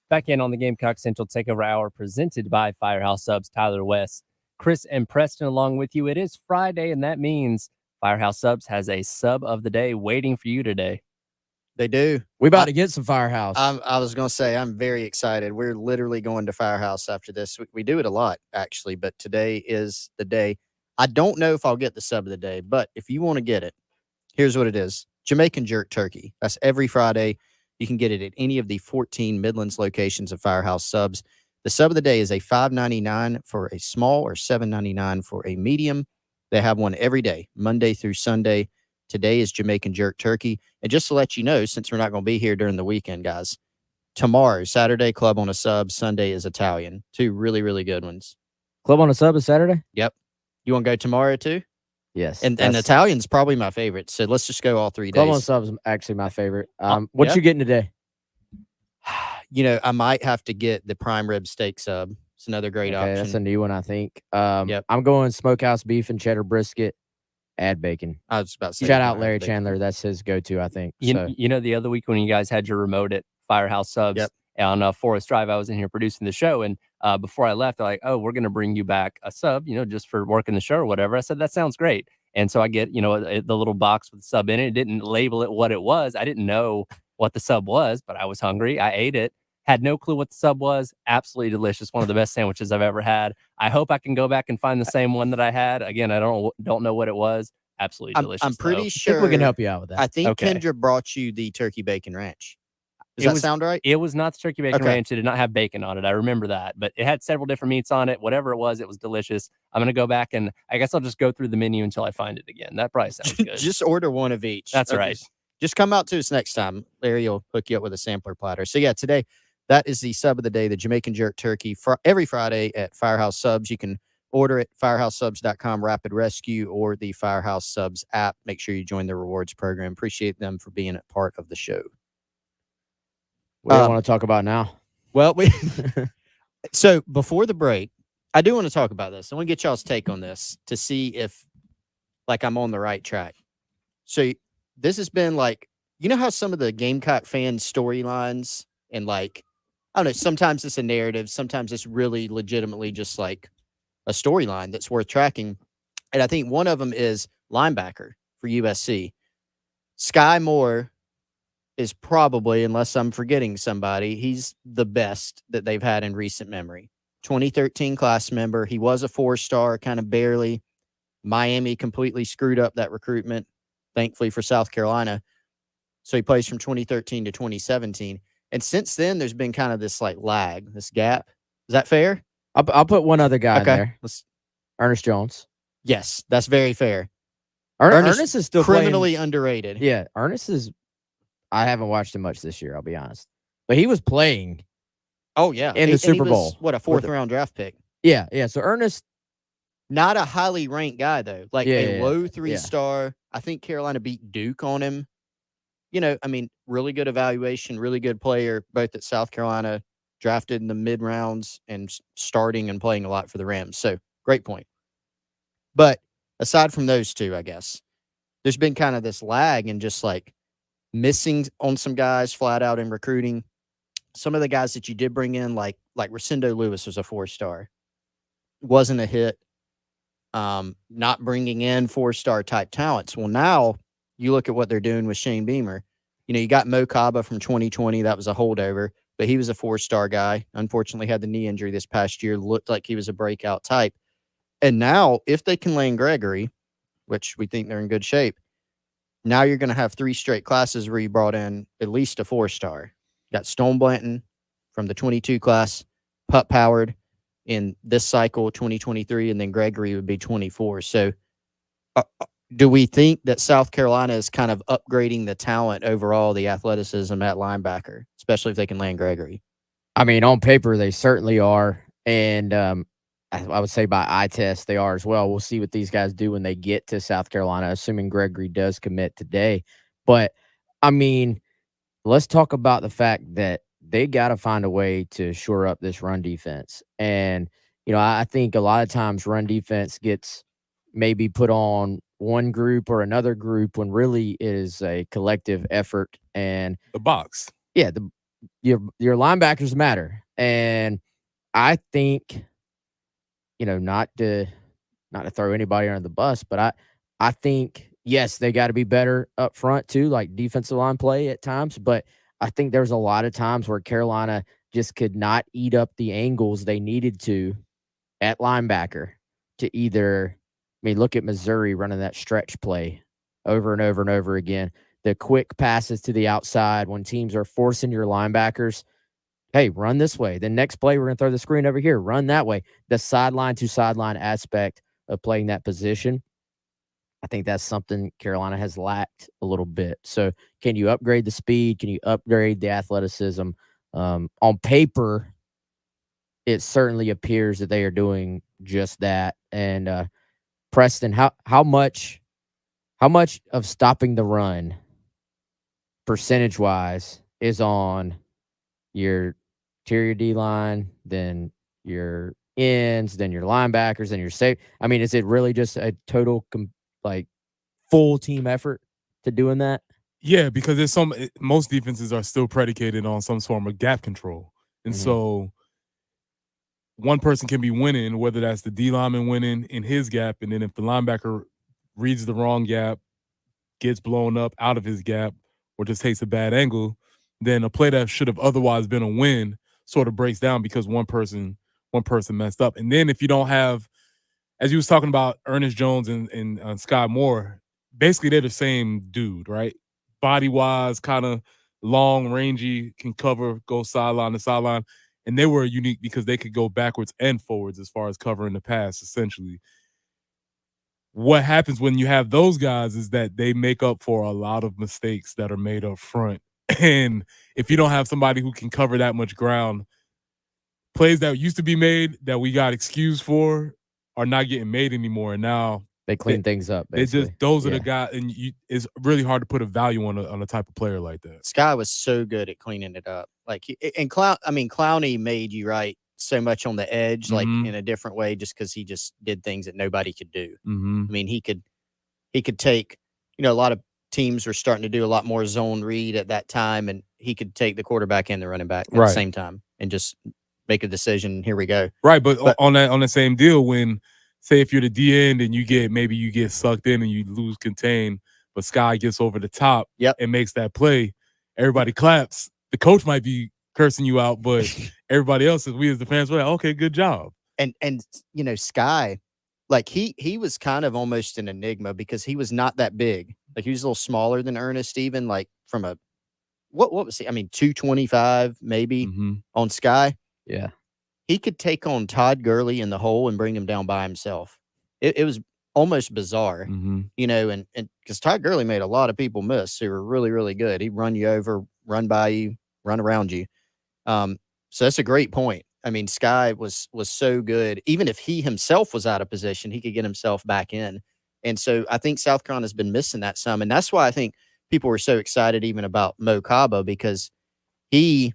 Back in on the Gamecock Central Takeover Hour, presented by Firehouse Subs. Tyler, West, Chris, and Preston along with you. It is Friday, and that means Firehouse Subs has a sub of the day waiting for you today.
They do.
We about to get some Firehouse.
I was going to say, I'm very excited. We're literally going to Firehouse after this. We do it a lot, actually, but today is the day. I don't know if I'll get the sub of the day, but if you want to get it, here's what it is. Jamaican jerk turkey. That's every Friday. You can get it at any of the 14 Midlands locations of Firehouse Subs. The sub of the day is a $5.99 for a small or $7.99 for a medium. They have one every day, Monday through Sunday. Today is Jamaican jerk turkey. And just to let you know, since we're not going to be here during the weekend, guys, tomorrow, Saturday, Club on a Sub. Sunday is Italian. Two really, really good ones.
Club on a Sub is Saturday?
Yep. You want to go tomorrow too?
Yes.
And Italian's probably my favorite. So let's just go all 3 days.
Club on a Sub is actually my favorite. What you getting today?
You know, I might have to get the prime rib steak sub. It's another great option.
That's a new one, I think. Yep. I'm going smokehouse beef and cheddar brisket. Add bacon.
I was about to say.
Shout out Larry Chandler. That's his go-to, I think.
You know, the other week when you guys had your remote at Firehouse Subs on Forest Drive, I was in here producing the show. And before I left, they're like, oh, we're going to bring you back a sub, just for working the show or whatever. I said, that sounds great. And so I get, the little box with the sub in it. It didn't label it what it was. I didn't know what the sub was, but I was hungry. I ate it. Had no clue what the sub was. Absolutely delicious. One of the best sandwiches I've ever had. I hope I can go back and find the same one that I had. Again, I don't know what it was. Absolutely delicious.
I'm pretty sure
I think we can help you out with that.
I think Kendra brought you the turkey bacon ranch. Does that sound right?
It was not the turkey bacon ranch. It did not have bacon on it. I remember that, but it had several different meats on it. Whatever it was delicious. I'm going to go back and I guess I'll just go through the menu until I find it again. That probably sounds good.
Just order one of each.
That's right.
Just come out to us next time. Larry will hook you up with a sampler platter. So yeah, today, that is the sub of the day, the Jamaican jerk turkey. For every Friday at Firehouse Subs. You can order it, firehousesubs.com, Rapid Rescue, or the Firehouse Subs app. Make sure you join the rewards program. Appreciate them for being a part of the show.
What do you want to talk about now?
Well, so before the break, I do want to talk about this. I want to get y'all's take on this to see if, I'm on the right track. So this has been you know how some of the Gamecock fan storylines and I don't know, sometimes it's a narrative, sometimes it's really legitimately just a storyline that's worth tracking. And I think one of them is linebacker for USC. Sky Moore is probably, unless I'm forgetting somebody, he's the best that they've had in recent memory. 2013 class member. He was a 4-star, kind of barely. Miami completely screwed up that recruitment, thankfully for South Carolina. So he plays from 2013 to 2017. And since then, there's been kind of this lag, this gap. Is that fair?
I'll put one other guy in there. Ernest Jones.
Yes, that's very fair.
Ernest is still
criminally underrated.
Yeah, Ernest is. I haven't watched him much this year, I'll be honest. But he was playing.
Oh, yeah.
In the Super Bowl.
What, a 4th-round draft pick?
Yeah. So Ernest.
Not a highly ranked guy, though. A low 3-star.
Yeah.
I think Carolina beat Duke on him. Really good evaluation, really good player, both at South Carolina, drafted in the mid-rounds and starting and playing a lot for the Rams. So, great point. But aside from those two, I guess, there's been kind of this lag and just missing on some guys flat out in recruiting. Some of the guys that you did bring in, like Rosendo Lewis was a 4-star. Wasn't a hit. Not bringing in 4-star type talents. Well, now you look at what they're doing with Shane Beamer. You got Mo Kaba from 2020. That was a holdover, but he was a 4-star guy. Unfortunately, had the knee injury this past year. Looked like he was a breakout type. And now, if they can land Gregory, which we think they're in good shape, now you're going to have 3 straight classes where you brought in at least a 4-star. Got Stone Blanton from the 22 class, Pup Howard in this cycle, 2023, and then Gregory would be 24. So do we think that South Carolina is kind of upgrading the talent overall, the athleticism at linebacker, especially if they can land Gregory?
I mean, on paper, they certainly are. And I would say by eye test, they are as well. We'll see what these guys do when they get to South Carolina, assuming Gregory does commit today. But, I mean, let's talk about the fact that they got to find a way to shore up this run defense. And, I think a lot of times run defense gets maybe put on one group or another group when really it is a collective effort. And
the box.
Yeah, your linebackers matter. And I think, not to throw anybody under the bus, but I think, yes, they got to be better up front too, like defensive line play at times. But I think there's a lot of times where Carolina just could not eat up the angles they needed to at linebacker to either, look at Missouri running that stretch play over and over and over again. The quick passes to the outside when teams are forcing your linebackers. Hey, run this way. The next play, we're going to throw the screen over here. Run that way. The sideline to sideline aspect of playing that position, I think that's something Carolina has lacked a little bit. So can you upgrade the speed? Can you upgrade the athleticism? On paper, it certainly appears that they are doing just that. And Preston, how much of stopping the run percentage-wise is on your interior D-line, then your ends, then your linebackers, then your safe? Is it really just a total full team effort to doing that?
Yeah, because most defenses are still predicated on some form of gap control. And so one person can be winning, whether that's the D lineman winning in his gap, and then if the linebacker reads the wrong gap, gets blown up out of his gap, or just takes a bad angle, then a play that should have otherwise been a win sort of breaks down because one person messed up. And then if you don't have, as you was talking about Ernest Jones and Scott Moore, basically they're the same dude, right? Body-wise, kind of long, rangy, can cover, go sideline to sideline. And they were unique because they could go backwards and forwards as far as covering the pass, essentially. What happens when you have those guys is that they make up for a lot of mistakes that are made up front. And if you don't have somebody who can cover that much ground, plays that used to be made that we got excused for are not getting made anymore. And now
they clean things up. Basically.
Those are the guys, and it's really hard to put a value on a type of player like that.
Sky was so good at cleaning it up. Clowney made you right so much on the edge, like in a different way, just because he just did things that nobody could do. He could take, a lot of teams were starting to do a lot more zone read at that time, and he could take the quarterback and the running back at the same time and just make a decision. Here we go.
Right, but on the same deal, when say if you're the D end and you get sucked in and you lose contain, but Sky gets over the top and makes that play, everybody claps. The coach might be cursing you out, but everybody else, we as the fans, were like, okay, good job.
And Sky, he was kind of almost an enigma because he was not that big. He was a little smaller than Ernest, even from a what was he? 225 maybe on Sky.
Yeah.
He could take on Todd Gurley in the hole and bring him down by himself. It was almost bizarre, and because Todd Gurley made a lot of people miss who were really, really good. He'd run you over, run by you, run around you. So that's a great point. Sky was so good. Even if he himself was out of position, he could get himself back in. And so I think South Carolina's been missing that some. And that's why I think people were so excited even about Mo Kaba, because he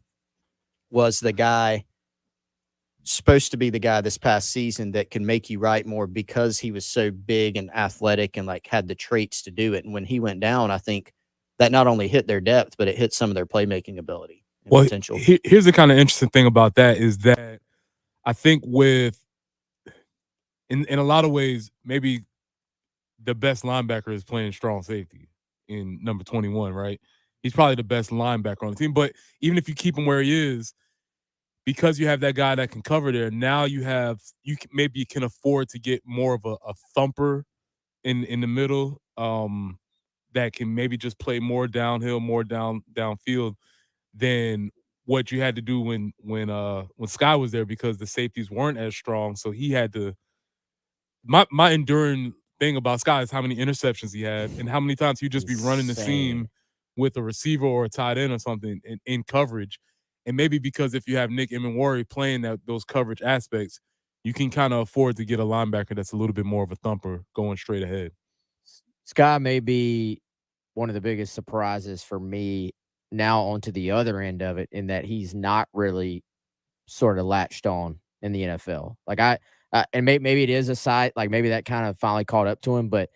was the guy supposed to be the guy this past season that can make you right more because he was so big and athletic and had the traits to do it. And when he went down, I think that not only hit their depth, but it hit some of their playmaking ability and potential.
Here's the kind of interesting thing about that is that I think in a lot of ways, maybe the best linebacker is playing strong safety in number 21, right? He's probably the best linebacker on the team. But even if you keep him where he is, because you have that guy that can cover there, now you can afford to get more of a thumper in the middle that can maybe just play more downhill, more downfield than what you had to do when Sky was there, because the safeties weren't as strong. So he had to. My enduring thing about Sky is how many interceptions he had and how many times he'd just be running the seam with a receiver or a tight end or something in coverage. And maybe because if you have Nick Emenwari playing those coverage aspects, you can kind of afford to get a linebacker that's a little bit more of a thumper going straight ahead.
Sky may be one of the biggest surprises for me now onto the other end of it, in that he's not really sort of latched on in the NFL. Like and maybe it is a side, like maybe that kind of finally caught up to him. But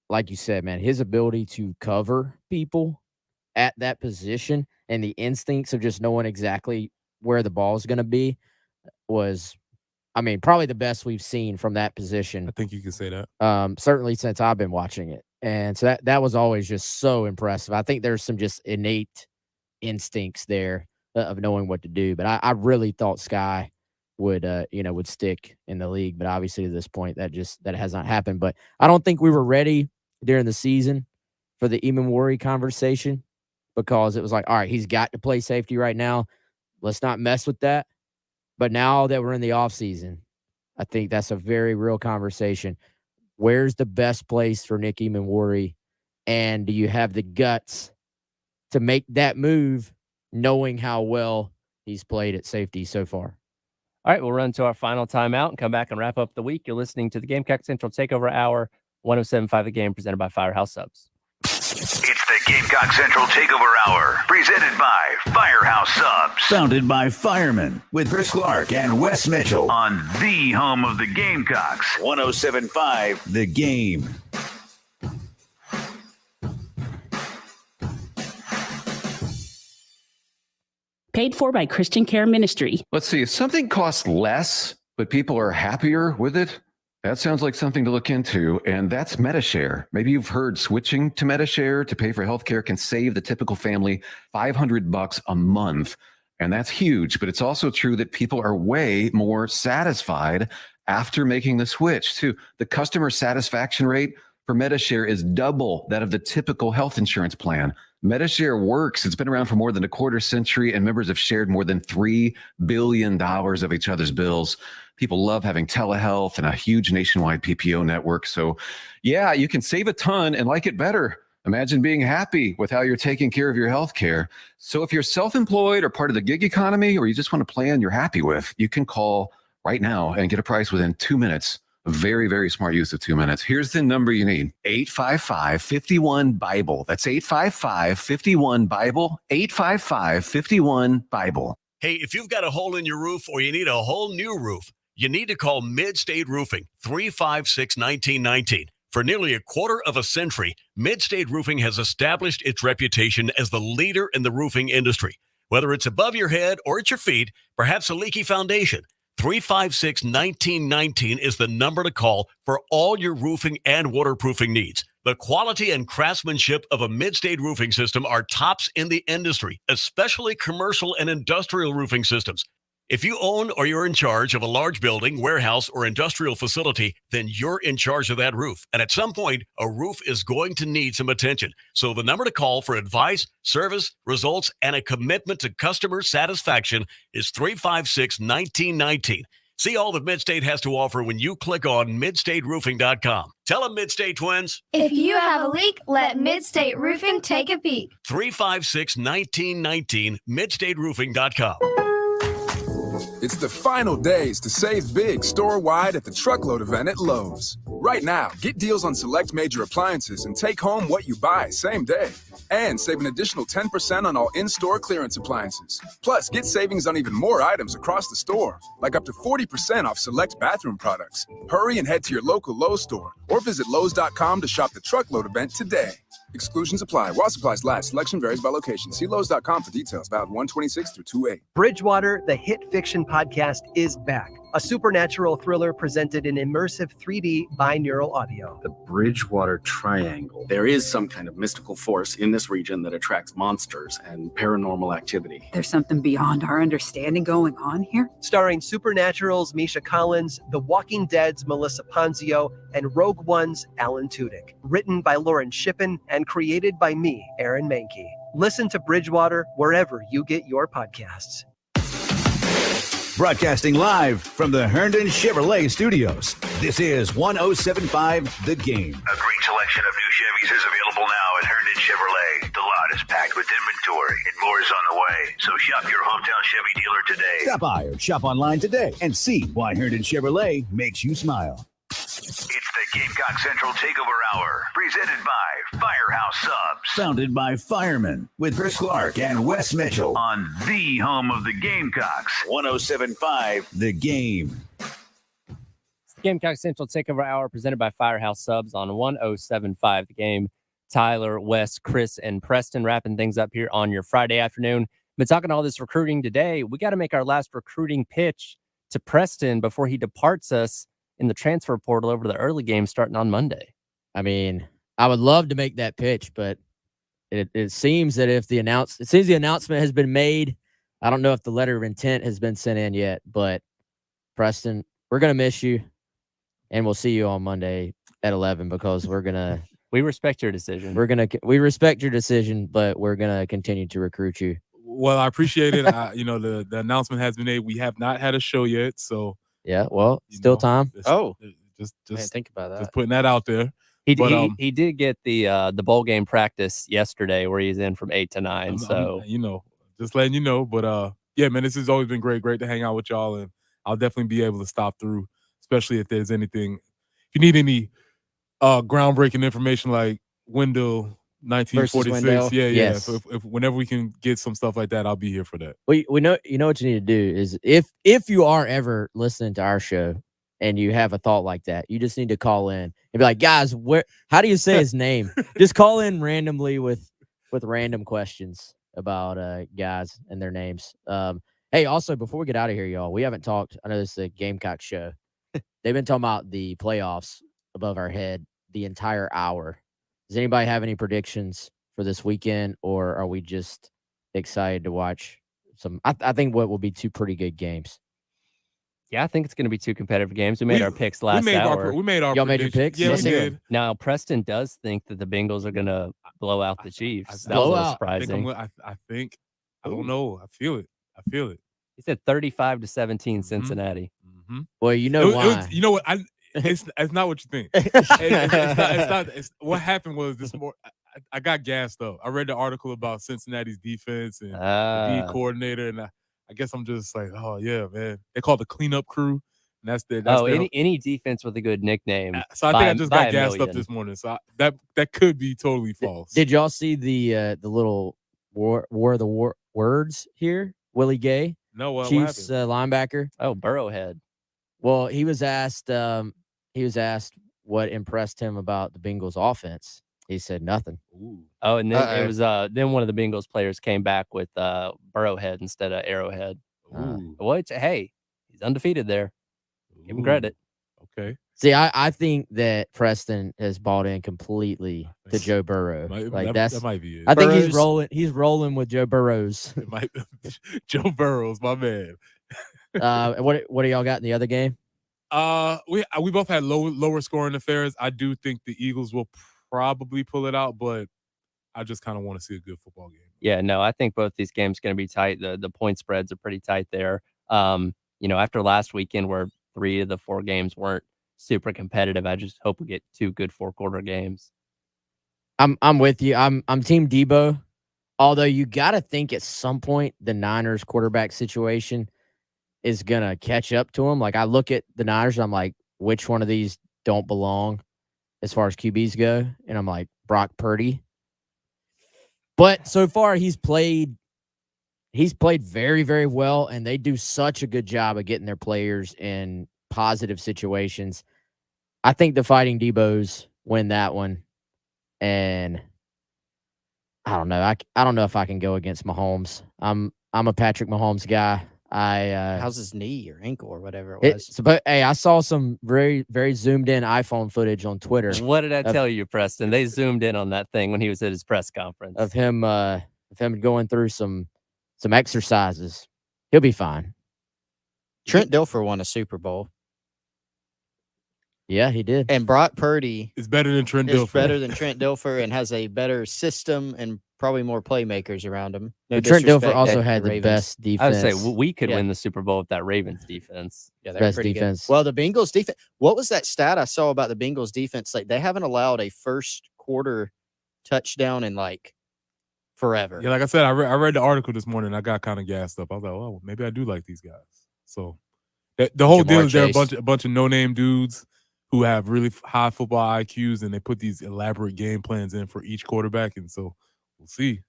like you said, man, his ability to cover people at that position and the instincts of just knowing exactly where the ball is going to be was, I mean, probably the best we've seen from that position.
I think you can say that.
Certainly since I've been watching it. And so that was always just so impressive. I think there's some just innate instincts there of knowing what to do. But I really thought Sky would stick in the league. But obviously at this point, that has not happened. But I don't think we were ready during the season for the Emenwari conversation, because it was like, all right, he's got to play safety right now. Let's not mess with that. But now that we're in the offseason, I think that's a very real conversation. Where's the best place for Nick Emenwari? And do you have the guts to make that move, knowing how well he's played at safety so far?
All right, we'll run to our final timeout and come back and wrap up the week. You're listening to the Gamecock Central Takeover Hour, 107.5 The Game, presented by Firehouse Subs.
It's the Gamecock Central Takeover Hour, presented by Firehouse Subs. Founded by firemen, with Chris Clark and Wes Mitchell on the home of the Gamecocks, 107.5 The Game.
Paid for by Christian Care Ministry.
Let's see, if something costs less, but people are happier with it, that sounds like something to look into, and that's MediShare. Maybe you've heard switching to MediShare to pay for healthcare can save the typical family $500 a month, and that's huge. But it's also true that people are way more satisfied after making the switch, too. The customer satisfaction rate for MediShare is double that of the typical health insurance plan. MediShare works. It's been around for more than a quarter century, and members have shared more than $3 billion of each other's bills. People love having telehealth and a huge nationwide PPO network. So, yeah, you can save a ton and like it better. Imagine being happy with how you're taking care of your health care. So if you're self-employed or part of the gig economy, or you just want a plan you're happy with, you can call right now and get a price within 2 minutes. A very, very smart use of 2 minutes. Here's the number you need: 855-51-BIBLE. That's 855-51-BIBLE, 855-51-BIBLE.
Hey, if you've got a hole in your roof or you need a whole new roof, you need to call Mid-State Roofing, 356-1919. For nearly a quarter of a century, Mid-State Roofing has established its reputation as the leader in the roofing industry. Whether it's above your head or at your feet, perhaps a leaky foundation, 356-1919 is the number to call for all your roofing and waterproofing needs. The quality and craftsmanship of a Mid-State roofing system are tops in the industry, especially commercial and industrial roofing systems. If you own or you're in charge of a large building, warehouse, or industrial facility, then you're in charge of that roof. And at some point, a roof is going to need some attention. So the number to call for advice, service, results, and a commitment to customer satisfaction is 356-1919. See all that Mid-State has to offer when you click on midstateroofing.com. Tell them, Mid-State twins.
If you have a leak, let Mid-State Roofing take a peek.
356-1919, midstateroofing.com.
It's the final days to save big store-wide at the Truckload event at Lowe's. Right now, get deals on select major appliances and take home what you buy same day. And save an additional 10% on all in-store clearance appliances. Plus, get savings on even more items across the store, like up to 40% off select bathroom products. Hurry and head to your local Lowe's store or visit Lowes.com to shop the Truckload event today. Exclusions apply. While supplies last, selection varies by location. See Lowes.com for details. Valid 1/26 through 2/8.
Bridgewater, the hit fiction podcast, is back. A supernatural thriller presented in immersive 3D binaural audio.
The Bridgewater Triangle. There is some kind of mystical force in this region that attracts monsters and paranormal activity.
There's something beyond our understanding going on here.
Starring Supernatural's Misha Collins, The Walking Dead's Melissa Ponzio, and Rogue One's Alan Tudyk. Written by Lauren Shippen and created by me, Aaron Mahnke. Listen to Bridgewater wherever you get your podcasts.
Broadcasting live from the Herndon Chevrolet Studios. This is 107.5 The Game. A great selection of new Chevys is available now at Herndon Chevrolet. The lot is packed with inventory and more is on the way. So shop your hometown Chevy dealer today. Stop by or shop online today and see why Herndon Chevrolet makes you smile. It's the Gamecock Central Takeover Hour, presented by Firehouse Subs. Founded by firemen, with Chris Clark and Wes Mitchell on the home of the Gamecocks. 107.5 The Game.
It's the Gamecock Central Takeover Hour, presented by Firehouse Subs on 107.5 The Game. Tyler, Wes, Chris, and Preston wrapping things up here on your Friday afternoon. Been talking all this recruiting today. We got to make our last recruiting pitch to Preston before he departs us in the transfer portal over the early game starting on Monday.
I mean, I would love to make that pitch, but it seems that if the announcement has been made, I don't know if the letter of intent has been sent in yet, but Preston, we're going to miss you, and we'll see you on Monday at 11 because
we respect your decision.
We respect your decision, but we're going to continue to recruit you.
Well, I appreciate it. The announcement has been made. We have not had a show yet, so
yeah, well, still time.
Just
think about that.
Just putting that out there.
He did get the bowl game practice yesterday where he's in from 8 to 9.
Just letting you know. But yeah, man, this has always been great to hang out with y'all, and I'll definitely be able to stop through, especially if there's anything. If you need any groundbreaking information like Wendell 1946, yeah.
Yes.
So if whenever we can get some stuff like that, I'll be here for that.
We know what you need to do is if you are ever listening to our show and you have a thought like that, you just need to call in and be like, guys, how do you say his name? Just call in randomly with random questions about guys and their names. Hey, also before we get out of here, y'all, we haven't talked. I know this is a Gamecock show. They've been talking about the playoffs above our head the entire hour. Does anybody have any predictions for this weekend, or are we just excited to watch some? I think what will be two pretty good games.
Yeah, I think it's going to be two competitive games. We made our picks last hour.
We made our
Y'all made your picks?
Yeah,
Let's
we
hear
did.
them.
Now, Preston does think that the Bengals are going to blow out the Chiefs. That
Blow
was a little
out.
surprising.
I don't know. I feel it.
He said 35-17 Cincinnati.
Mm-hmm.
Well, you know why.
You know what? It's not what you think. It's not. What happened was this morning. I got gassed up. I read the article about Cincinnati's defense and the D coordinator, and I guess I'm just like, oh yeah, man. They call it the cleanup crew, and that's their.
Any defense with a good nickname.
So I think I just got gassed up this morning. So that could be totally false.
Did y'all see the little war of the words here? Willie Gay,
No, what
Chiefs
happened?
Linebacker.
Oh, Burrowhead.
Well, he was asked what impressed him about the Bengals offense. He said nothing.
Ooh.
Oh, and then it was then one of the Bengals players came back with Burrowhead instead of Arrowhead. Hey, he's undefeated there. Give him credit.
Okay.
See, I think that Preston has bought in completely to Joe Burrow.
That might be it.
I think he's rolling with Joe Burrows.
It might be. Joe Burrows, my man.
What do y'all got in the other game?
We both had lower scoring affairs. I do think the Eagles will probably pull it out, but I just kind of want to see a good football game.
Yeah, no, I think both these games are going to be tight. The point spreads are pretty tight there. After last weekend where 3 of the 4 games weren't super competitive, I just hope we get 2 good 4-quarter games.
I'm with you. I'm Team Debo. Although you got to think at some point the Niners quarterback situation is going to catch up to him. Like I look at the Niners and I'm like, which one of these don't belong as far as QBs go? And I'm like, Brock Purdy. But so far he's played very, very well, and they do such a good job of getting their players in positive situations. I think the Fighting Debos win that one. And I don't know. I don't know if I can go against Mahomes. I'm a Patrick Mahomes guy.
How's his knee or ankle or whatever it was?
But hey, I saw some very, very zoomed in iPhone footage on Twitter.
What did I tell you, Preston? They zoomed in on that thing when he was at his press conference
of him going through some exercises. He'll be fine.
Trent Dilfer won a Super Bowl.
Yeah, he did.
And Brock Purdy
It's better than Trent
is
Dilfer.
better than Trent Dilfer and has a better system and probably more playmakers around him. No
But Trent Dilfer
disrespect
also
to
had the
Ravens.
best
I would
defense.
say we could
Yeah.
win the Super Bowl with that Ravens defense.
Yeah, they're
Best
pretty
defense.
good. Well, the Bengals defense. What was that stat I saw about the Bengals defense? Like they haven't allowed a first quarter touchdown in like forever.
Yeah, like I said, I read the article this morning. I got kind of gassed up. I was like, oh, maybe I do like these guys. So the whole deal is they're a bunch of no-name dudes who have really high football IQs, and they put these elaborate game plans in for each quarterback. And so we'll see.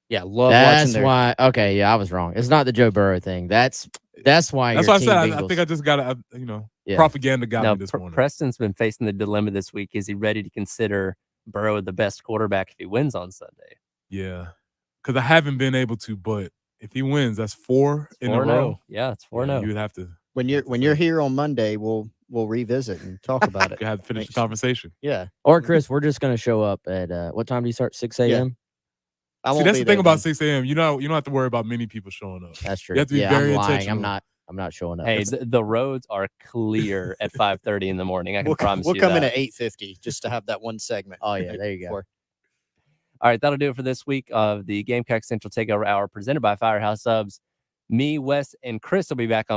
Yeah, love
That's
watching their.
why. Okay, yeah, I was wrong. It's not the Joe Burrow thing. That's why.
That's
your
why I
team
said I
Bengals.
think I just got
Yeah.
propaganda got
Now,
me this morning.
Preston's been facing the dilemma this week. Is he ready to consider Burrow the best quarterback if he wins on Sunday?
Yeah, because I haven't been able to, but if he wins, that's 4 in a
4-0.
row.
Yeah, it's 4-0.
Yeah, you would have to.
When you're here on Monday, we'll revisit and talk about it.
You have to finish the conversation.
Yeah.
Or Chris, we're just gonna show up at what time do you start? 6 a.m.
I
See,
won't
that's
be
the thing
there
about
then.
6 a.m. You don't have to worry about many people showing up.
That's true.
You have to be
Yeah,
very
I'm lying.
intentional.
I'm not showing up.
Hey, the roads are clear at 5:30 in the morning. I can promise
We'll
you
come
that.
in at 8:50 just to have that one segment.
Oh yeah, there you go.
All right, that'll do it for this week of the Gamecock Central Takeover Hour presented by Firehouse Subs. Me, Wes, and Chris will be back on